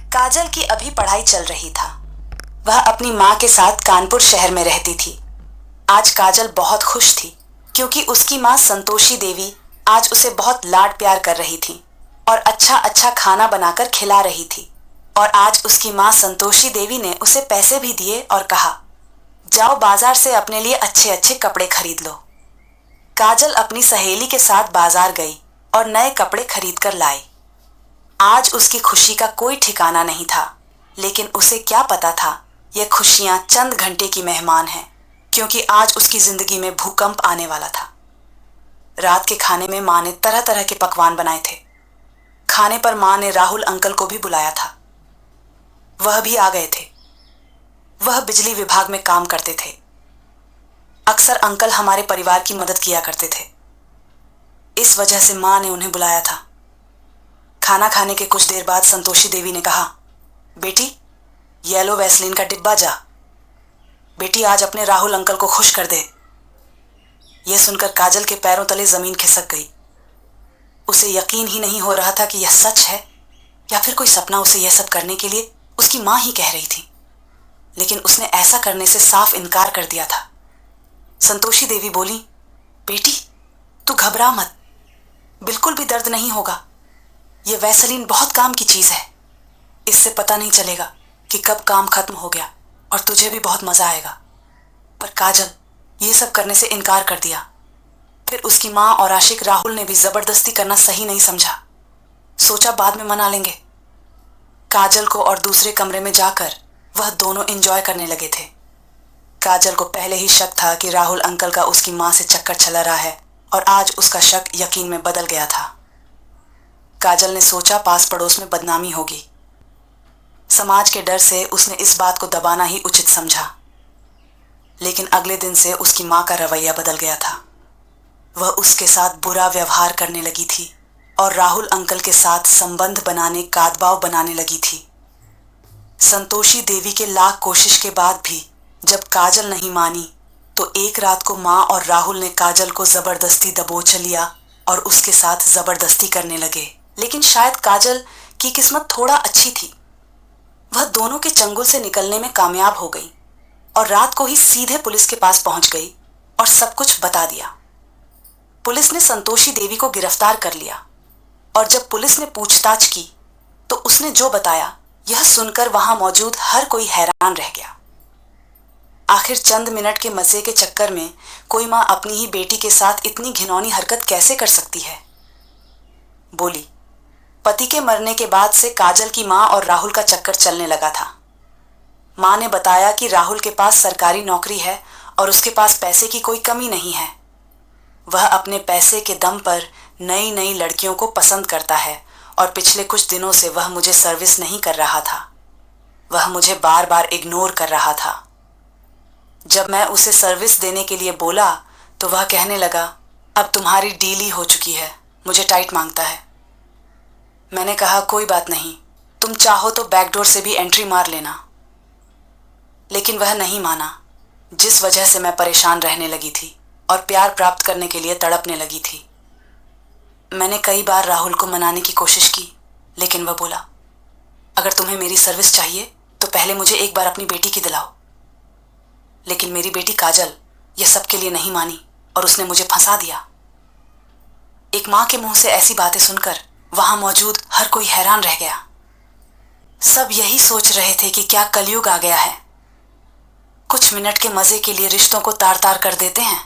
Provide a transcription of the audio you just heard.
काजल की अभी पढ़ाई चल रही था। वह अपनी माँ के साथ कानपुर शहर में रहती थी। आज काजल बहुत खुश थी क्योंकि उसकी माँ संतोषी देवी आज उसे बहुत लाड प्यार कर रही थी और अच्छा अच्छा खाना बनाकर खिला रही थी। और आज उसकी माँ संतोषी देवी ने उसे पैसे भी दिए और कहा, जाओ बाजार से अपने लिए अच्छे अच्छे कपड़े खरीद लो। काजल अपनी सहेली के साथ बाजार गई और नए कपड़े खरीद कर लाई। आज उसकी खुशी का कोई ठिकाना नहीं था, लेकिन उसे क्या पता था यह खुशियां चंद घंटे की मेहमान हैं, क्योंकि आज उसकी जिंदगी में भूकंप आने वाला था। रात के खाने में माँ ने तरह तरह के पकवान बनाए थे। खाने पर माँ ने राहुल अंकल को भी बुलाया था। वह भी आ गए थे। वह बिजली विभाग में काम करते थे। अक्सर अंकल हमारे परिवार की मदद किया करते थे। इस वजह से माँ ने उन्हें बुलाया था। खाना खाने के कुछ देर बाद संतोषी देवी ने कहा, बेटी येलो वैसलीन का डिब्बा जा। बेटी आज अपने राहुल अंकल को खुश कर दे। यह सुनकर काजल के पैरों तले जमीन खिसक गई। उसे यकीन ही नहीं हो रहा था कि यह सच है या फिर कोई सपना उसे यह सब करने के लिए उसकी माँ ही कह रही थी। लेकिन उसने ऐसा करने से साफ इनकार कर दिया था। संतोषी देवी बोली, बेटी तू घबरा मत, बिल्कुल भी दर्द नहीं होगा। यह वैसलीन बहुत काम की चीज है। इससे पता नहीं चलेगा कि कब काम खत्म हो गया और तुझे भी बहुत मजा आएगा। पर काजल ये सब करने से इनकार कर दिया। फिर उसकी माँ और आशिक राहुल ने भी जबरदस्ती करना सही नहीं समझा। सोचा बाद में मना लेंगे। काजल को और दूसरे कमरे में जाकर वह दोनों एंजॉय करने लगे थे। काजल को पहले ही शक था कि राहुल अंकल का उसकी माँ से चक्कर चला रहा है और आज उसका शक यकीन में बदल गया था। काजल ने सोचा पास पड़ोस में बदनामी होगी। समाज के डर से उसने इस बात को दबाना ही उचित समझा। लेकिन अगले दिन से उसकी माँ का रवैया बदल गया था। वह उसके साथ बुरा व्यवहार करने लगी थी और राहुल अंकल के साथ संबंध बनाने का दबाव बनाने लगी थी। संतोषी देवी के लाख कोशिश के बाद भी जब काजल नहीं मानी तो एक रात को माँ और राहुल ने काजल को जबरदस्ती दबोच लिया और उसके साथ जबरदस्ती करने लगे। लेकिन शायद काजल की किस्मत थोड़ा अच्छी थी। वह दोनों के चंगुल से निकलने में कामयाब हो गई और रात को ही सीधे पुलिस के पास पहुंच गई और सब कुछ बता दिया। पुलिस ने संतोषी देवी को गिरफ्तार कर लिया और जब पुलिस ने पूछताछ की तो उसने जो बताया यह सुनकर वहां मौजूद हर कोई हैरान रह गया। आखिर चंद मिनट के मजे के चक्कर में कोई माँ अपनी ही बेटी के साथ इतनी घिनौनी हरकत कैसे कर सकती है। बोली, पति के मरने के बाद से काजल की माँ और राहुल का चक्कर चलने लगा था। माँ ने बताया कि राहुल के पास सरकारी नौकरी है और उसके पास पैसे की कोई कमी नहीं है। वह अपने पैसे के दम पर नई नई लड़कियों को पसंद करता है और पिछले कुछ दिनों से वह मुझे सर्विस नहीं कर रहा था। वह मुझे बार बार इग्नोर कर रहा था। जब मैं उसे सर्विस देने के लिए बोला तो वह कहने लगा, अब तुम्हारी डील ही हो चुकी है, मुझे टाइट मांगता है। मैंने कहा कोई बात नहीं, तुम चाहो तो बैकडोर से भी एंट्री मार लेना। लेकिन वह नहीं माना, जिस वजह से मैं परेशान रहने लगी थी और प्यार प्राप्त करने के लिए तड़पने लगी थी। मैंने कई बार राहुल को मनाने की कोशिश की, लेकिन वह बोला, अगर तुम्हें मेरी सर्विस चाहिए तो पहले मुझे एक बार अपनी बेटी की दिलाओ। लेकिन मेरी बेटी काजल यह सब के लिए नहीं मानी और उसने मुझे फंसा दिया। एक माँ के मुंह से ऐसी बातें सुनकर वहां मौजूद हर कोई हैरान रह गया। सब यही सोच रहे थे कि क्या कलयुग आ गया है। कुछ मिनट के मजे के लिए रिश्तों को तार तार कर देते हैं